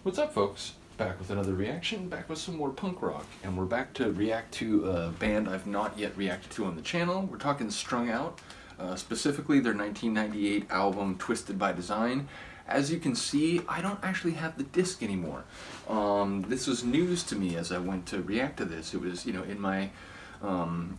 What's up, folks? Back with another reaction, back with some more punk rock, and we're back to react to a band I've not yet reacted to on the channel. We're talking Strung Out, specifically their 1998 album Twisted by Design. As you can see, I don't actually have the disc anymore. This was news to me as I went to react to this. It was, in my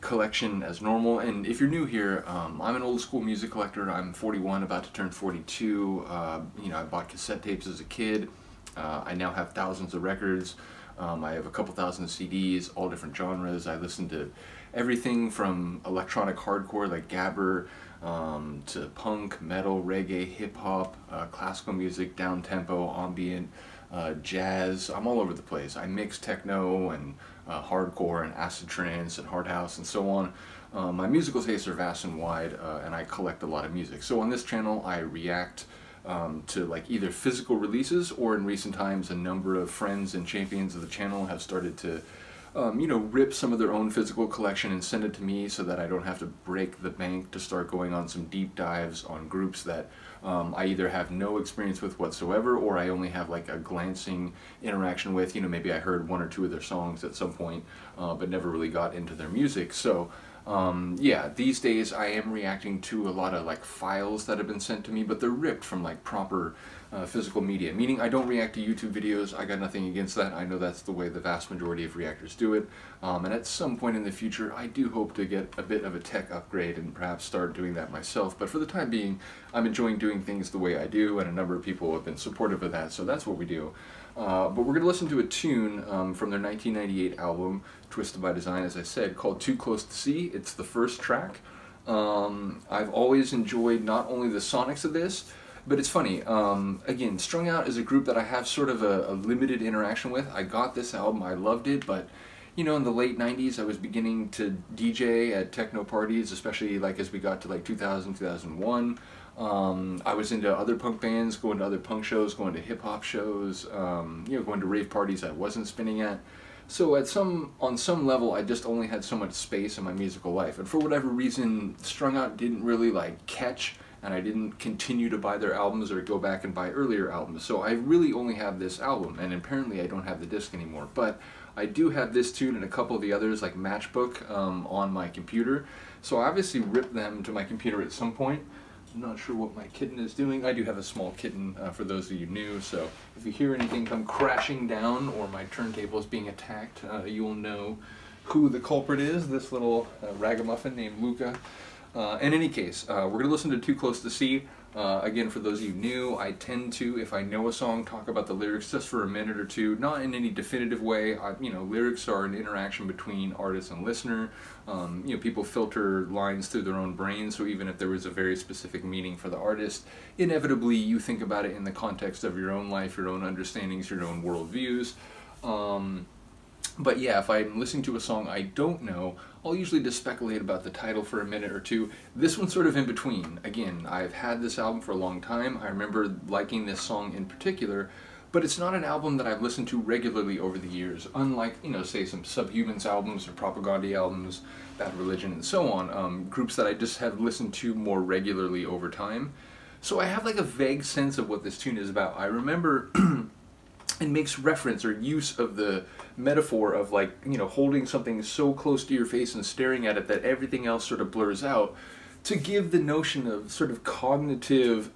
collection as normal. And if you're new here, I'm an old school music collector. I'm 41, about to turn 42. I bought cassette tapes as a kid. I now have thousands of records. I have a couple thousand CDs, all different genres. I listen to everything from electronic hardcore like gabber to punk, metal, reggae, hip-hop, classical music, down-tempo, ambient, jazz. I'm all over the place. I mix techno and hardcore and acid trance and hard house and so on. My musical tastes are vast and wide, and I collect a lot of music. So on this channel I react to like either physical releases, or in recent times a number of friends and champions of the channel have started to rip some of their own physical collection and send it to me so that I don't have to break the bank to start going on some deep dives on groups that I either have no experience with whatsoever, or I only have like a glancing interaction with. Maybe I heard one or two of their songs at some point, but never really got into their music. So yeah, these days I am reacting to a lot of like files that have been sent to me, but they're ripped from like proper physical media, meaning I don't react to YouTube videos. I got nothing against that. I know that's the way the vast majority of reactors do it, and at some point in the future I do hope to get a bit of a tech upgrade and perhaps start doing that myself, but for the time being I'm enjoying doing things the way I do, and a number of people have been supportive of that, so that's what we do. But we're going to listen to a tune from their 1998 album, Twisted by Design, as I said, called Too Close to See. It's the first track. I've always enjoyed not only the sonics of this, but it's funny. Again, Strung Out is a group that I have sort of a limited interaction with. I got this album, I loved it, but in the late 90s I was beginning to DJ at techno parties, especially like as we got to like 2000, 2001. I was into other punk bands, going to other punk shows, going to hip-hop shows, going to rave parties I wasn't spinning at. So on some level I just only had so much space in my musical life, and for whatever reason Strung Out didn't really like catch, and I didn't continue to buy their albums or go back and buy earlier albums. So I really only have this album, and apparently I don't have the disc anymore. But I do have this tune and a couple of the others like Matchbook on my computer. So I obviously ripped them to my computer at some point. I'm not sure what my kitten is doing. I do have a small kitten, for those of you new, so if you hear anything come crashing down or my turntable is being attacked, you will know who the culprit is, this little ragamuffin named Luca. In any case, we're going to listen to Too Close to See. Again, for those of you new, I tend to, if I know a song, talk about the lyrics just for a minute or two, not in any definitive way. Lyrics are an interaction between artist and listener. People filter lines through their own brains, so even if there was a very specific meaning for the artist, inevitably you think about it in the context of your own life, your own understandings, your own worldviews. But yeah, if I'm listening to a song I don't know, I'll usually just speculate about the title for a minute or two. This one's sort of in between. Again, I've had this album for a long time. I remember liking this song in particular, but it's not an album that I've listened to regularly over the years, unlike, say some Subhumans albums or Propaganda albums, Bad Religion and so on, groups that I just have listened to more regularly over time. So I have like a vague sense of what this tune is about. I remember it makes reference or use of the metaphor of like, holding something so close to your face and staring at it that everything else sort of blurs out, to give the notion of sort of cognitive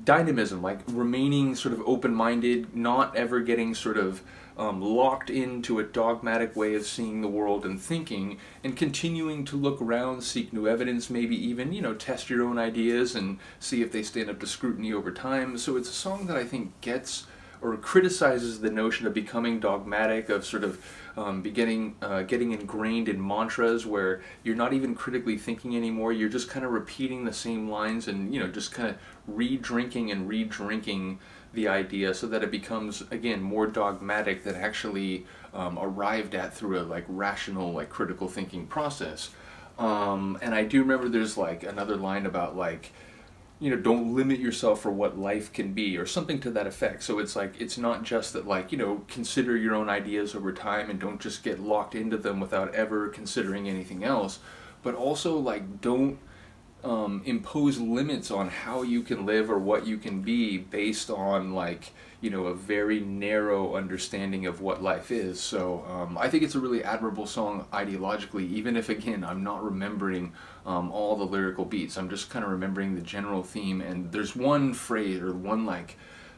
dynamism, like remaining sort of open-minded, not ever getting sort of locked into a dogmatic way of seeing the world and thinking, and continuing to look around, seek new evidence, maybe even, test your own ideas and see if they stand up to scrutiny over time. So it's a song that I think gets or criticizes the notion of becoming dogmatic, of sort of getting ingrained in mantras where you're not even critically thinking anymore, you're just kind of repeating the same lines and, just kind of re-drinking and re-drinking the idea so that it becomes, again, more dogmatic than actually arrived at through a like rational, like critical thinking process. And I do remember there's like another line about like, don't limit yourself for what life can be, or something to that effect. So it's like, it's not just that like, consider your own ideas over time and don't just get locked into them without ever considering anything else, but also like don't impose limits on how you can live or what you can be based on, like, you know, a very narrow understanding of what life is. So I think it's a really admirable song ideologically, even if, again, I'm not remembering all the lyrical beats. I'm just kind of remembering the general theme, and there's one phrase or one, like,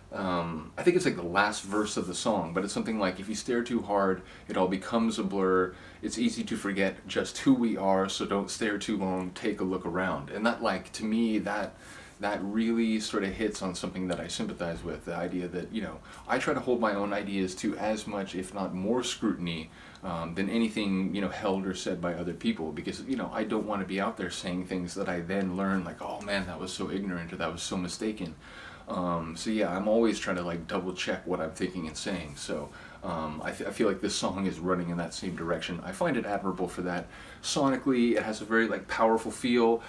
I think it's like the last verse of the song, but it's something like, if you stare too hard, it all becomes a blur. It's easy to forget just who we are, so don't stare too long, take a look around. And that, like, to me, that really sort of hits on something that I sympathize with, the idea that, you know, I try to hold my own ideas to as much, if not more, scrutiny than anything, you know, held or said by other people, because, you know, I don't want to be out there saying things that I then learn, like, oh man, that was so ignorant, or that was so mistaken. So yeah, I'm always trying to, like, double check what I'm thinking and saying. So I feel like this song is running in that same direction. I find it admirable for that. Sonically, it has a very, like, powerful feel.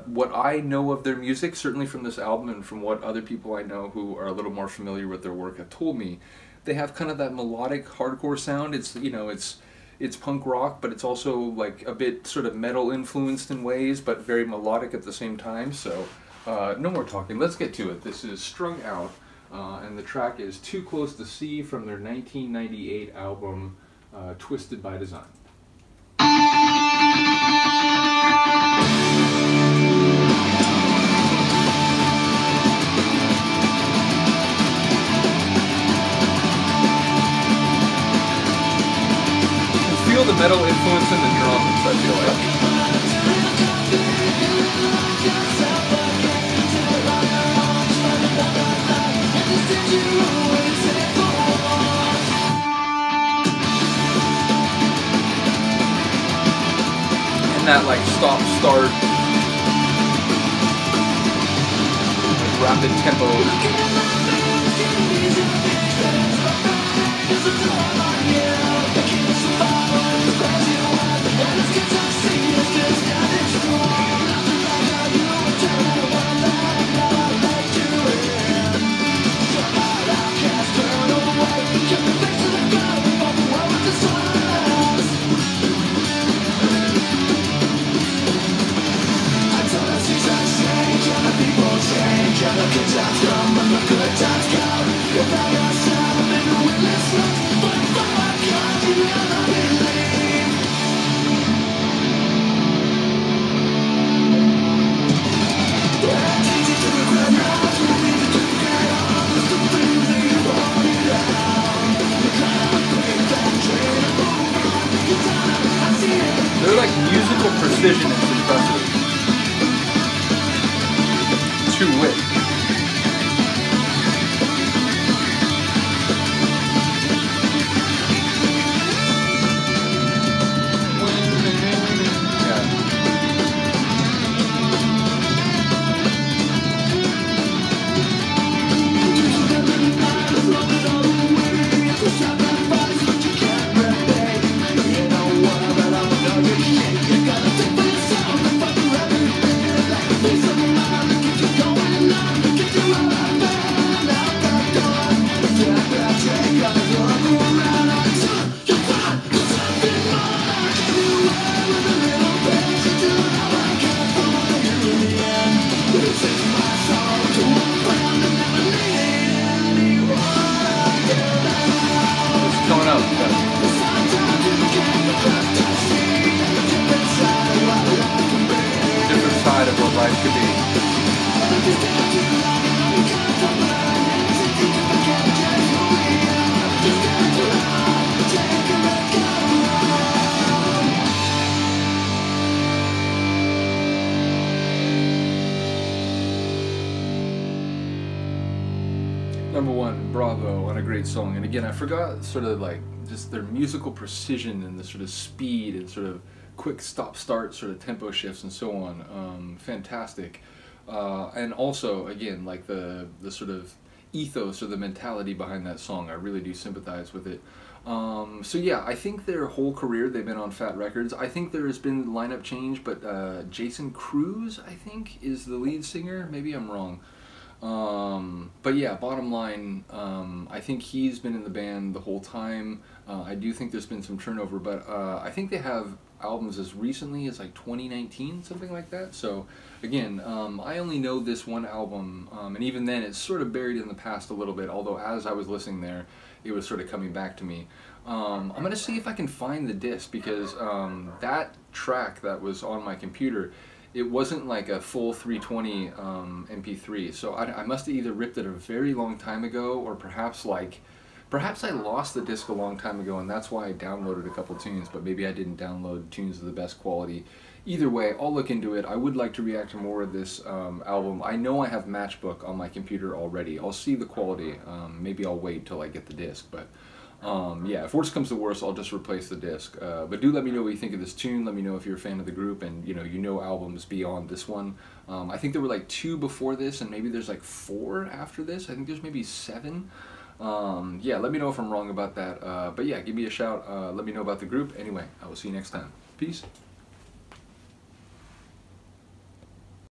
What I know of their music, certainly from this album and from what other people I know who are a little more familiar with their work have told me, they have kind of that melodic hardcore sound. It's, you know, it's punk rock, but it's also, like, a bit sort of metal influenced in ways, but very melodic at the same time. So no more talking, let's get to it. This is Strung Out, and the track is Too Close to See from their 1998 album, Twisted by Design. Feel the metal influence in the drums, I feel like. And that, like, stop start, like, rapid tempo. They're like musical precision is impressive. To wit. Of what life could be. Number one, bravo on a great song. And again, I forgot sort of, like, just their musical precision and the sort of speed and sort of quick stop-start sort of tempo shifts and so on. Fantastic. And also, again, like the sort of ethos or the mentality behind that song, I really do sympathize with it. So yeah, I think their whole career they've been on Fat Records. I think there has been lineup change, but Jason Cruz, I think, is the lead singer. Maybe I'm wrong. But yeah, bottom line, I think he's been in the band the whole time. I do think there's been some turnover, but I think they have albums as recently as like 2019, something like that. So again, I only know this one album, and even then it's sort of buried in the past a little bit, although as I was listening there, it was sort of coming back to me. I'm going to see if I can find the disc, because that track that was on my computer, it wasn't like a full 320 MP3, so I must have either ripped it a very long time ago, or perhaps I lost the disc a long time ago, and that's why I downloaded a couple tunes, but maybe I didn't download tunes of the best quality. Either way, I'll look into it. I would like to react to more of this album. I know I have Matchbook on my computer already. I'll see the quality. Maybe I'll wait till I get the disc, but yeah, if worse comes to worse, I'll just replace the disc. But do let me know what you think of this tune. Let me know if you're a fan of the group, and you know albums beyond this one. I think there were like 2 before this, and maybe there's like 4 after this. I think there's maybe 7. Yeah, let me know if I'm wrong about that. But yeah, give me a shout. Let me know about the group. Anyway, I will see you next time. Peace.